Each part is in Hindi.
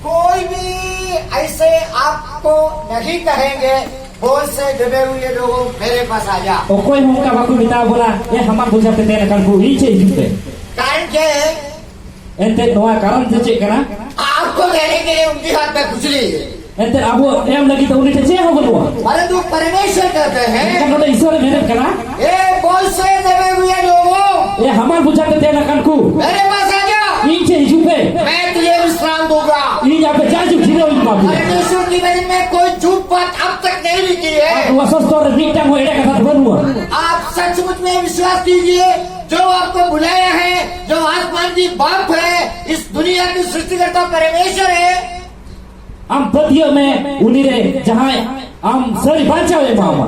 कोई भी ऐसे आपको नहीं कहेंगे बोझ से दबे हुए लोगों मेरे पास आ जा। कोई होगा बाकू बिता बोला ये हमार बुझा पे तेरे कल को ही चे जुटे कारण क्या है? एंते नोआ कारण से चेक करा आपको देने के लिए उनके हाथ में कुछ नहीं है। एंते अब एम लगी तो उन्हें चे हो बोलवा परंतु परमेश्वर कहते हैं मतलब ईश्वर मेहनत करा ये बोझ से दबे हुए लोगों ये हमार बुझा पे तेरे कल को मेरे पास आ जा, ही चे जुटे मैं तुझे विश्राम दूंगा। ये जा पे जा जुट जीरो इन बाबू परमेश्वर की वजह में कोई झूठ बात अब तक नहीं लिखी है। वो सस्तो रीटा हो एड़ा का साथ बनवा आप सचमुच में विश्वास कीजिए, जो आपको बुलाया है, जो आसमान की बाप है, इस दुनिया की सृष्टिकर्ता परमेश्वर है। हम पतियों में उन्हीं रे जहाँ हम सरी बाचा हुए मामा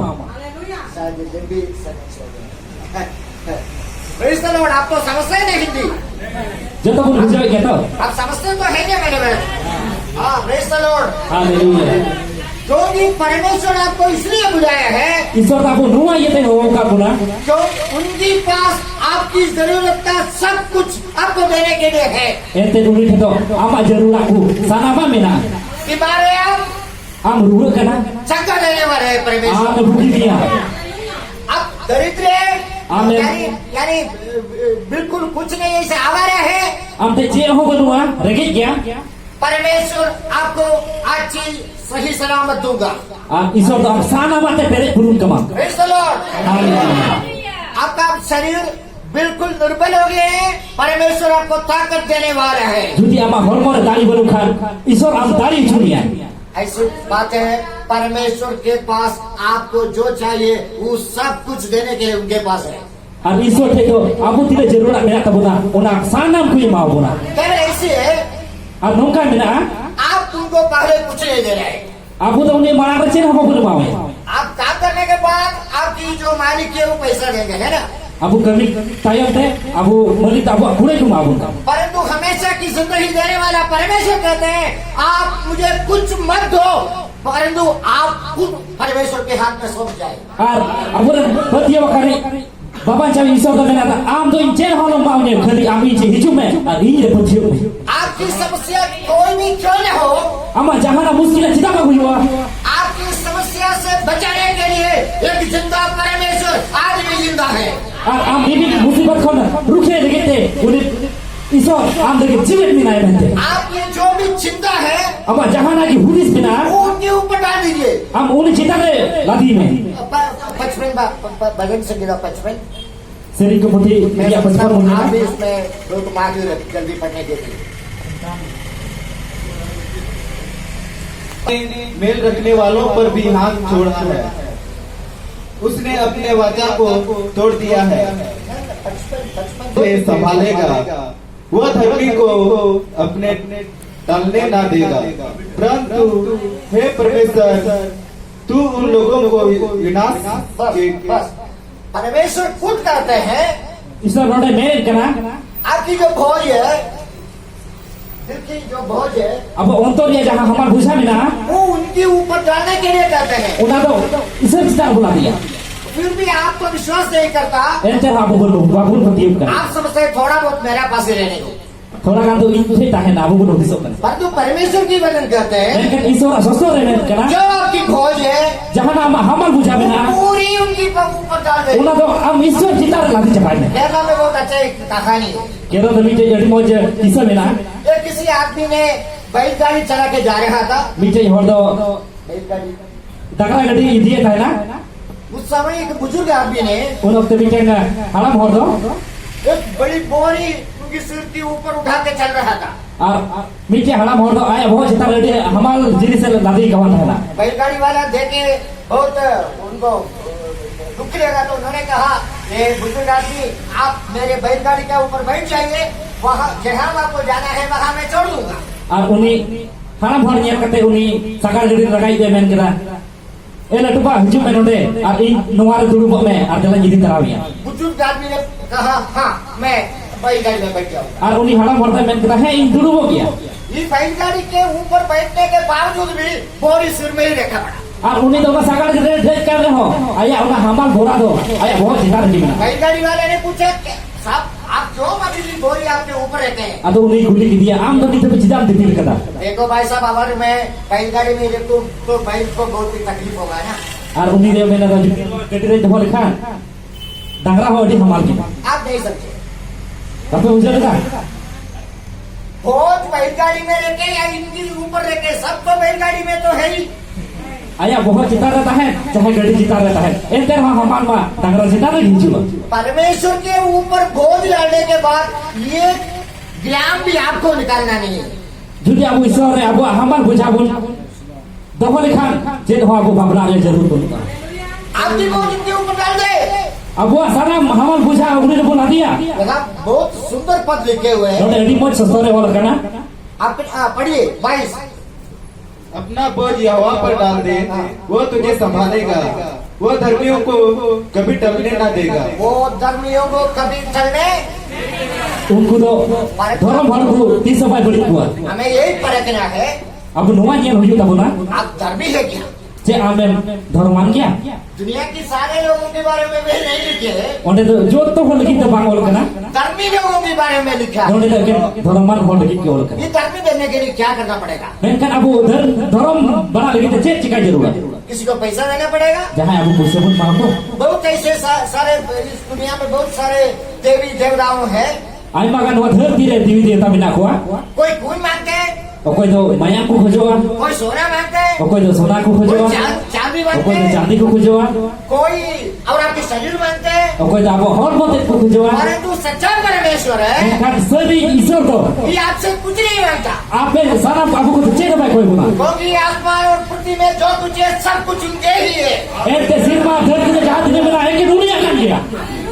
आप तो समझते हैं नहीं हिंदी, जो तो बुझा कहता आप समझते तो है क्या मेरे बहन? हाँ, प्रेज़ द लॉर्ड। हालेलुया। क्योंकि परमेश्वर आपको इसलिए बुलाया है, ईश्वर आपको नुआ ये ते हो का बुला जो उनके पास आपकी जरूरत का सब कुछ आपको देने के लिए है। एते उन्हीं तो आमा जरूर आकू सानामा में ना कि बारे हम रूह करना चक्का देने वाले है परमेश्वर। आप भूखी दिया अब दरिद्र है, आमेन। यानी बिल्कुल कुछ नहीं, ऐसे आवारा है। हम ते जे हो बनुआ रगे क्या परमेश्वर आपको आज चीज सही सलामत दूंगा। ईश्वर तो आप सानामा ते पहले गुरु कमा प्रेज़ द लॉर्ड। हालेलुया। आपका शरीर बिल्कुल दुर्बल हो गए हैं, परमेश्वर आपको ताकत देने वाला है। जुदी आमा हरमोर दाढ़ी बनु खान ईश्वर हम दाढ़ी छुनिया ऐसी बात है, परमेश्वर के पास आपको जो चाहिए वो सब कुछ देने के लिए उनके पास है। और ईश्वर थे तो आपको तिले जरूरत मेरा तबुना उना सानाम को माओ बुना केवल ऐसी है, और नौका मिला आप उनको पहले कुछ नहीं दे रहे, आपको तो उन्हें मारा बच्चे हम बोल माओ आप काम करने के बाद आपकी जो मालिक है वो पैसा देंगे, है ना? अब कभी टाइम थे अब मलिक अब पूरे तुम आओ परंतु हमेशा की जिंदगी देने वाला परमेश्वर कहते हैं आप मुझे कुछ मत दो, परंतु आप खुद परमेश्वर के हाथ में सौंप जाए। और अब पतिया वकारे बाबा चाहे ईश्वर का मेरा था आम तो इन चेहरे वालों माओ ने खाली आम इन हिजू में और इन पतियों में आपकी समस्या कोई भी क्यों न हो, अम्मा जहाँ ना मुश्किल चिता का हुआ आपकी समस्या से बचाने के लिए एक जिंदा परमेश्वर आज भी जिंदा है। और आम बीबी की मुसीबत को ना रुके लगे थे उन्हें ईश्वर आम देखे जीवन में नहीं रहते आपकी जो भी चिंता है अम्मा जहाँ ना की हुदिस बिना वो उनके ऊपर डाल दीजिए। हम उन्हें चिता में लादी में 55 भजन से गिरा 55 शरीर को मुझे मेरी बचपन होना आप भी इसमें लोग मांगे जल्दी पढ़ने के लिए। मेल रखने वालों पर भी हाथ छोड़ा है, उसने अपने वाचा को तोड़ दिया है, संभालेगा वह धरती को अपने टलने ना देगा। परंतु हे परमेश्वर तू उन लोगों को विनाश बस परमेश्वर खुद कहते हैं ईश्वर रोडे मेरे करा आपकी जो भोज है, दिल की जो भोज है, अब अंतोरिया जहाँ हमारे भूषा में ना वो उनके ऊपर डालने के लिए कहते हैं। उन्हें तो ईश्वर विस्तार बुला दिया फिर भी आप तो विश्वास नहीं करता, ऐसे आप बोलो बाबू पतियों का आप समझते हैं थोड़ा बहुत मेरा पास ही रहने को, थोड़ा काम तो इनसे ताहे ना बोलो किसो कर परंतु परमेश्वर की वचन कहते हैं लेकिन ईश्वर सस्तो रहने करा जो आपकी भोज है जहाँ ना हमारे भूषा में ना पूरी उनकी ऊपर डाल दे। उन्हें तो हम ईश्वर चिता लादी चपाई में केरला में बहुत अच्छा एक कहानी है। केरल में मीठे जड़ी मौज ईश्वर में ना एक किसी आदमी ने बैलगाड़ी चला के जा रहा था, मीठे हो तो बैलगाड़ी दकरा गड्डी दिए था ना उस समय एक बुजुर्ग आदमी ने उन वक्त मीठे का हड़म हो तो एक बड़ी बोरी उनकी सिर के ऊपर उठा के चल रहा था। और मीठे हड़म हो तो आया बहुत चिता रेडी हमारे जिले से लादी गवान है ना बैलगाड़ी वाला देखे बहुत उनको दुख लगा, तो उन्होंने कहा ये बुजुर्ग आदमी आप मेरे बैलगाड़ी के ऊपर बैठ जाइए, वहाँ जहाँ आपको जाना है वहाँ मैं छोड़ दूंगा। और उन्हीं हड़म हो नियर करते उन्हीं सकार गड्डी लगाई दे मैंने करा ए लटुपा हिजू में नोडे और इन नुवार दुरुब में और जला जिदी तराविया बुजुर्ग आदमी ने कहा हाँ मैं बैलगाड़ी में बैठ जाऊंगा। और उन्हीं हड़म होता मैंने करा है इन दुरुब गया इस बैलगाड़ी के ऊपर बैठने के बावजूद भी बोरी सिर में ही रखा पड़ा। और उन्हीं तो सकार गड्डी ड्रेस कर रहे हो आया उन्हें हमाल भोरा दो आया बहुत चिता रेडी में बैलगाड़ी वाले ने पूछा साहब आप क्यों अभी भी बोरी आपके ऊपर रहते हैं? Atau uni kuli dia am tu kita bercidam di pilih kata. देखो भाई साहब, अगर मैं बैलगाड़ी में देखूं तो बैल को बहुत ही तकलीफ होगा ना। Ar uni dia mana tu jadi dia boleh kan. Dangra ho di hamal kita. आप नहीं समझे। Tapi ujar kan. बहुत बैलगाड़ी में रहते या इनके ऊपर रहते, सब तो बैलगाड़ी में तो है ही। Ayah बहुत चिता रहता है, चाहे गड़ी चिता रहता है। एंटर वहाँ हमार माँ dangra चिता नहीं जुआ. परमेश्वर के ऊपर बोझ डालने के बाद ये ग्राम भी आपको निकालना नहीं है। Jadi abu isor abu hamal bujabun. Dahulu kan, jadi abu babla yang जरूर बोलता. आप भी बोझ इनके ऊपर डाल दे। Abu sana hamal buja udah dia bola dia. देखा, बहुत सुंदर पद लिखे हुए हैं। Nona ini mau sesuatu orang kana. आप पढ़िए 22। अपना बोझ यहोवा पर डाल दे, वो तुझे संभालेगा, वो धर्मियों को कभी टलने ना देगा। वो धर्मियों को कभी चलने, Ungu tu, dorong baru di sampai beri kuat. हमें यही परखना है। Abu nuan yang hujung tahu na. आप धर्मी है क्या? Cek amen dorongan kia. दुनिया की सारे लोगों के बारे में वे नहीं लिखे है, Onde tu jodoh pun lagi tu bang orang kana. धर्मी लोगों के बारे में लिखा है। Onde tu kan dorongan pun lagi ke orang kana. ये धर्मी बनने के लिए क्या करना पड़ेगा? Mungkin abu dorong bana lagi tu cek cek aja dulu. किसी को पैसा देना पड़ेगा? Jangan abu puasa pun mampu. बहुत ऐसे सारे इस दुनिया में बहुत सारे देवी देवताओं हैं। Ayo makan wadah tidak TV dia tapi nak kuat. कोई खून मांगते हैं, Okoi tu mayang ku khujoan. कोई सोना मांगते हैं, Okoi tu सोना ku कोई khujoan. चांदी Okoi मांगते tu हैं, चांदी ku khujoan. कोई और आपके शरीर मांगते हैं। Okoi tu abu hormat ku khujoan. परंतु सच्चा परमेश्वर है, Mungkin sebi isor tu. ये आपसे कुछ नहीं मांगता, Apa sana abu ku tu cek apa kau ibu nak. क्योंकि आसमान और पृथ्वी में जो कुछ है सब कुछ उनके ही है। Ente sirma धरती में जहाँ तुझे मिला है कि दुनिया kan dia.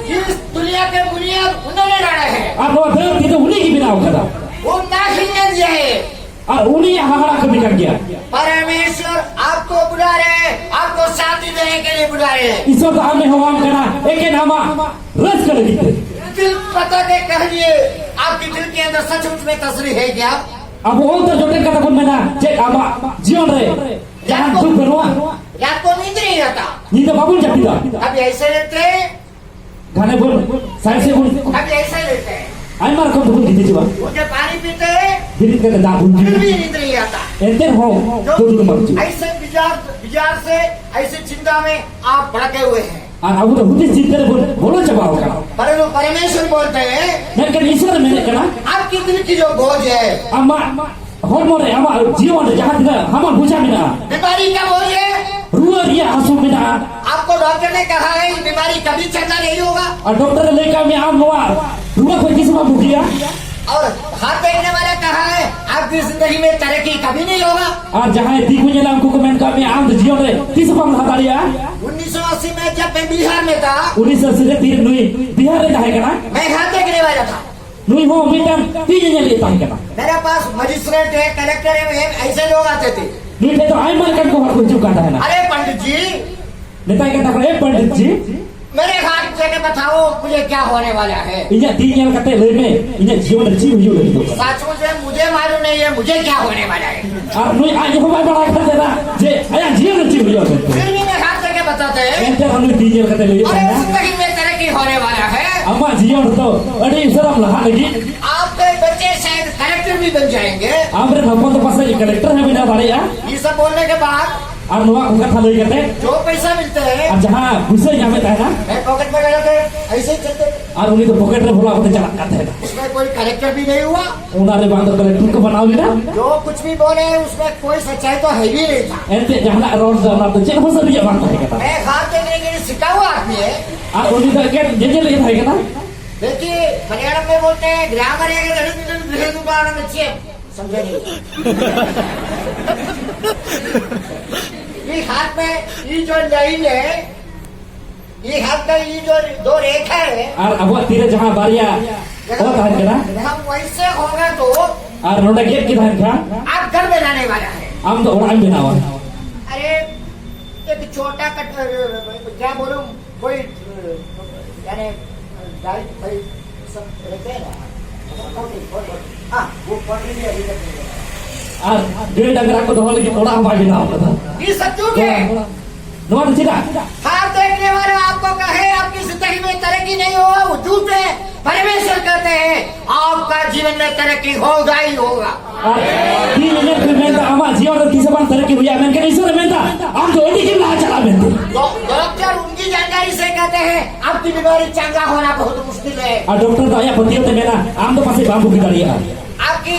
इस दुनिया के बुनियाद उन्होंने डाला है, Apa धरती तो उन्हीं की बिना होगा. वो ना खिलने दिया है। और उन्हीं हमारा कभी कर गया. परमेश्वर आपको बुला रहे हैं, आपको शांति देने के लिए बुला रहे हैं। इसो तो हमें हवाम करा एक नामा रस कर दी. दिल पता के कहिए, आपके दिल के अंदर सचमुच में तस्वीर है क्या? अब वो तो जोटे कथा पन मना cek ama जीवन रे jangan दुख berua. रात को नींद नहीं आता, Ni तो बाबू जब tidak. कभी ऐसे लेते हैं, Karena pun saya sih pun कभी ऐसे लेते हैं, ay mar kau pun gitu coba. मुझे पानी पीते हैं, Jadi kita dah pun फिर gitu. भी नींद नहीं आता। Ente ho tu tu macam. ऐसे विचार से ऐसे चिंता में आप भड़के हुए हैं, और अब तो हुदी चिंता पun बोलो coba होगा. परंतु परमेश्वर बोलते हैं Mungkin ईश्वर मैंने कहा आपकी दिल की जो बोझ है, ama hormon ama जीवन जहाँ tidak हमार बुझा मिला. बीमारी का बोझ है, Ruar dia asu मिला. आपको डॉक्टर ने कहा है ये बीमारी कभी चलना नहीं होगा, और डॉक्टर ने लेकर मैं आम हुआ रुआ कोई किसी में भूखिया और हाथ देखने वाला कहा है आपकी जिंदगी में तरक्की कभी नहीं होगा। और जहाँ तीखू जेला हमको कमेंट कर मैं आम जीवन रे किस पर हटा लिया 1980 में जब मैं बिहार में था, 1980 तीन नुई बिहार रे जाए करना मैं हाथ देखने वाला था। नुई हो मीटन तीन जने लेता है करना मेरे पास मजिस्ट्रेट है, कलेक्टर है, ऐसे लोग आते थे। नुई थे तो आई मन कर को हर कोई चुकाता है ना अरे पंडित जी, नेता कहता है पंडित जी मेरे हाथ देके बताओ मुझे क्या होने वाला है। इन्हें तीन जन कहते ले में इन्हें जीवन जीव जीव लगी तो सचमुच में मुझे मालूम नहीं है मुझे क्या होने वाला है, और नुई आज को मैं बड़ा कर देना जे आया जीवन जीव जीव लगते फिर भी मैं हाथ देके बताते हैं एंटर हम तीन जन कहते ले अरे जिंदगी में तरक्की होने वाला है, अम्मा जीवन तो अरे शर्म लगा लगी आपके बच्चे शायद कलेक्टर भी बन जाएंगे। आपरे भगवान तो पास कलेक्टर है बिना बारे यार ये सब बोलने के बाद और नुआ उनका था ले कहते जो पैसा मिलते हैं और जहाँ घुसे यहाँ में है ना मैं पॉकेट में लगाते ऐसे ही चलते, और उन्हीं तो पॉकेट में भोला होते चला करते हैं उसमें कोई कलेक्टर भी नहीं हुआ। उन्होंने बांधो कलेक्टर को बनाओगी ना जो कुछ भी बोले उसमें कोई सच्चाई तो है भी नहीं था। ऐसे जहाँ रोड जाना तो चेक हो सकती है बांधो है कहता मैं हाथ देखने के लिए सिखा हुआ आदमी है। और उन्हीं तो क्या जे ले है कहता देखिए मलयालम में बोलते हैं ग्रामर है समझे नहीं। ये हाथ में ये जो लाइन है, ये हाथ का ये जो दो रेखा है, और अब तीरे जहाँ बारिया और धान कहना हम वैसे होगा तो और रोड गेट की धान क्या आप घर बनाने वाला है। हम तो उड़ान बिना हुआ अरे एक छोटा कट क्या बोलूं कोई यानी गाड़ी भाई सब रहते हैं ना, हाँ वो पटरी भी अभी तक नहीं है। और डेढ़ डगरा को धोने की थोड़ा हवा बिना होता था ये सब झूठ है। नोट सीधा हाथ देखने वाला आपको कहे आपकी जिंदगी में तरक्की नहीं होगा, वो झूठ है। परमेश्वर कहते हैं आपका जीवन में तरक्की होगा ही होगा। di minit minta ama jiwa dan kisah bang terkini hujan men kan isu minta am तो एडी की ला चला बेंते डॉक्टर उनकी जानकारी से कहते हैं आपकी बीमारी चंगा होना बहुत मुश्किल है। और डॉक्टर तो आया पतियों ते मेला आम तो पासे बाबू की दरिया आपकी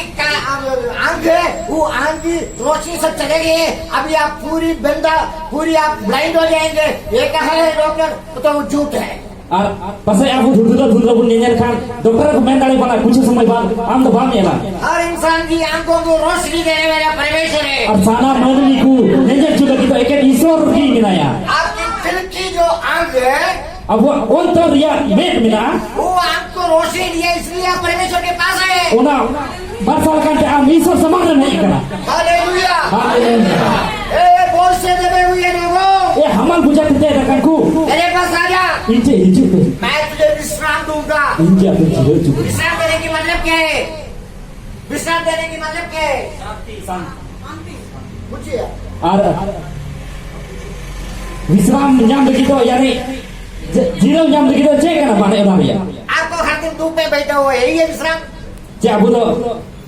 आंख है वो आंख की रोशनी से चलेगी, अभी आप पूरी आप ब्लाइंड हो जाएंगे। ये कहा है डॉक्टर तो वो झूठ है। और पासे आप धुंधला बुन नेजर खान डॉक्टर को मैं डाले वाला कुछ समय बाद आम तो बाम मेला हर इंसान की आंखों को रोशनी देने वाला परमेश्वर है। और साना मानवी को नेजर चुका की तो एक ईश्वर की मिलाया आपकी दिल की जो आंख है अब वो उन तो रिया मेट मिला वो आपको रोशनी दिया, इसलिए आप परमेश्वर के पास आए। उना बरसाल का आम ईश्वर समागम नहीं करा हालेलुया हालेलुया ए बोल से दबे हुए लोगों ए हमार बुझाते थे रखन को मेरे पास आ जा, इंजे मैं तुझे विश्राम दूंगा। इंजे अपन जीरो चुके विश्राम देने की मतलब क्या है? विश्राम देने की मतलब क्या है? पूछिए। और विश्राम nyam begitu यानी zero nyam begitu cek kan mana orang ya आपको हर दिन धूप में बैठा हुआ है, ये विश्राम। cek abu tu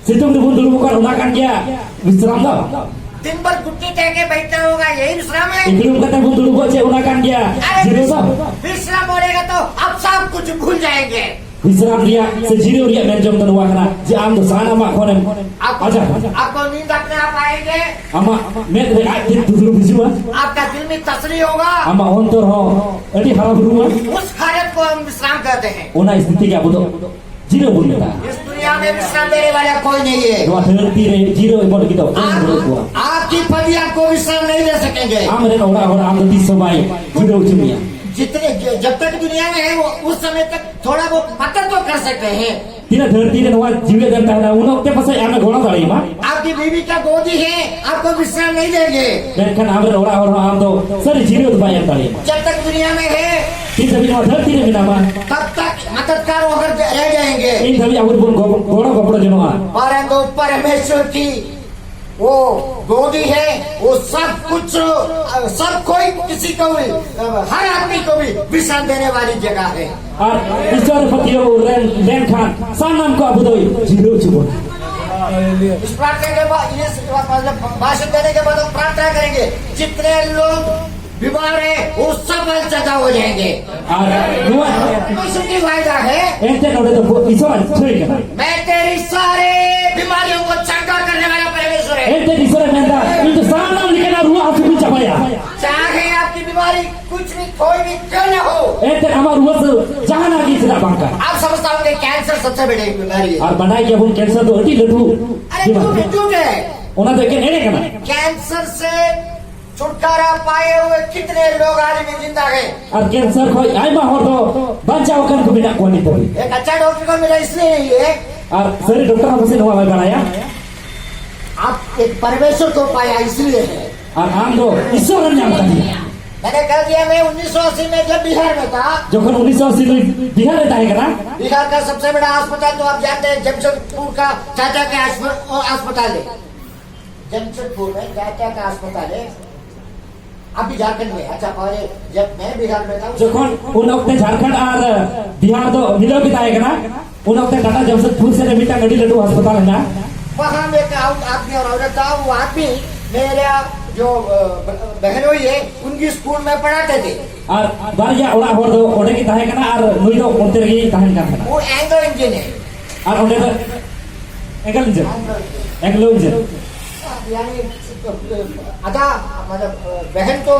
situng dulu bukan unakan dia विश्राम dah दिन भर घुट्टी टेक के बैठना होगा, यही विश्राम है। itu kata dulu buat cek unakan dia अरे जीरो dah विश्राम होगा तो आप सब कुछ भूल जाएंगे। विश्राम dia sejiro dia menjom tenua kena je am tu sana mak konem aja आपको नींद अपने आप आएंगे, ama met de aktif dulu bijua आपका दिल में तसल्ली होगा। ama ontor ho adi harap rumah उस हालत को हम विश्राम कहते हैं। una istiti ke abu tu zero बोल देता इस दुनिया में विश्राम देने वाला कोई नहीं है। dua terti re जीरो बोल gitu आपकी पति आपको विश्राम नहीं दे सकेंगे। amre orang am tu tisomai जीरो चुमिया जितने जब तक दुनिया में है वो उस समय तक थोड़ा बहुत मदद तो कर सकते हैं। tidak terti re nuan jiwa dan tanah una te pasai ame gona dari ma आपकी बीवी का गोदी है, आपको विश्राम नहीं देंगे। dan kan amre orang am tu sari zero tu bayar dari ma जब तक दुनिया में है kita bina terti re bina ma तब तक मददगार होकर रह जाएंगे। ini kali awur pun gona kopro jenoa परंतु परमेश्वर की वो गोदी है, वो सब कुछ सब कोई किसी को भी हर आदमी को भी विश्राम देने वाली जगह है। और ईश्वर पतियो ren khan sanam ko abu doi जीरो चुबो इस प्रार्थना के बाद ये मतलब भाषण देने के बाद हम प्रार्थना करेंगे जितने लोग बीमार है वो सब सजा हो जाएंगे। और nuan परमेश्वर की वायदा है ente node to ईश्वर छुई kana मैं तेरी सारे बीमारियों को चंगा करने वाला परमेश्वर है। ente ईश्वर menda itu sanam likana ruah aku capaya चाहे आपकी बीमारी कुछ भी कोई भी क्यों न हो। ente amar ruah jangan lagi tidak bangka आप समझता होंगे कैंसर सबसे बड़ी बीमारी है। और बनाई के अपन कैंसर तो अति लड्डू अरे झूठ है। ओना तो के एने kana कैंसर से छुटकारा पाए हुए कितने लोग आज भी जिंदा हैं। और कैंसर को आइमा हो तो बचाव कर को बिना कोनी तो एक अच्छा डॉक्टर को मिला इसलिए नहीं है और सरी डॉक्टर हमसे से हुआ बनाया आप एक परमेश्वर को पाया इसलिए है। और हम तो ईश्वर नाम कर दिया मैंने कह दिया मैं 1980 में जब बिहार में था, जो 1980 में बिहार रहता है करा बिहार का सबसे बड़ा अस्पताल तो आप जानते हैं जमशेदपुर का चाचा का अस्पताल है। जमशेदपुर में चाचा का अस्पताल है। अभी झारखंड में अच्छा पहले जब मैं बिहार में था जो उन वक्त झारखंड और बिहार तो मिलो भी था करा उन वक्त टाटा जमशेदपुर से मिटा गड़ी लड्डू अस्पताल है ना वहाँ में एक आदमी और औरत था, वो आदमी मेरा जो बहन हुई है उनकी स्कूल में पढ़ाते थे। और बारिया ओड़ा हो दो ओडे की ताहे कना और नुई दो ओंते रही ताहन का था वो एंग्लो इंजन है। और ओडे तो एंग्लो इंजन यानी आधा मतलब बहन तो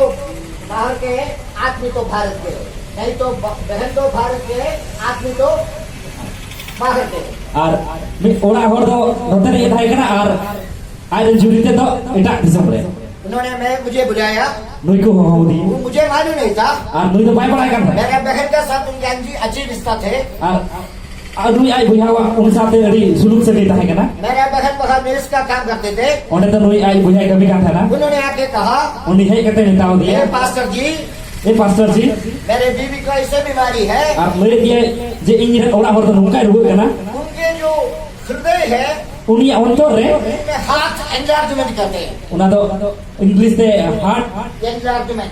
बाहर के है, आदमी तो भारत के है। नहीं तो बहन तो भारत के है, आदमी तो बाहर के है। और ओड़ा हो दो ओंते रही ताहे कना और आज जुड़ते तो इटा दिसम रे उन्होंने मुझे बुलाया, नुई को हो दी वो मुझे मालूम नहीं था। और नुई तो बाय पढ़ाई करता मेरे बहन के साथ उनके अच्छे रिश्ता थे। और नुई आई बुझावा उन साथे अड़ी सुलूक से नहीं ताहे कना मेरे बहन बहुत मिर्च का काम करते थे। ओंडे तो नुई आई बुझाई कभी का था ना उन्होंने आके कहा उन्हीं है कहते नेता हो दिए पास्टर जी ए पास्टर जी मेरे बीवी को ऐसे बीमारी है, आप मेरे दिए जे इंजन ओड़ा हो तो नुका रुए कना उनके जो हृदय है उन्हीं अंतर रे उनमें हार्ट एनलार्जमेंट करते हैं। उना तो इंग्लिश से हार्ट एनलार्जमेंट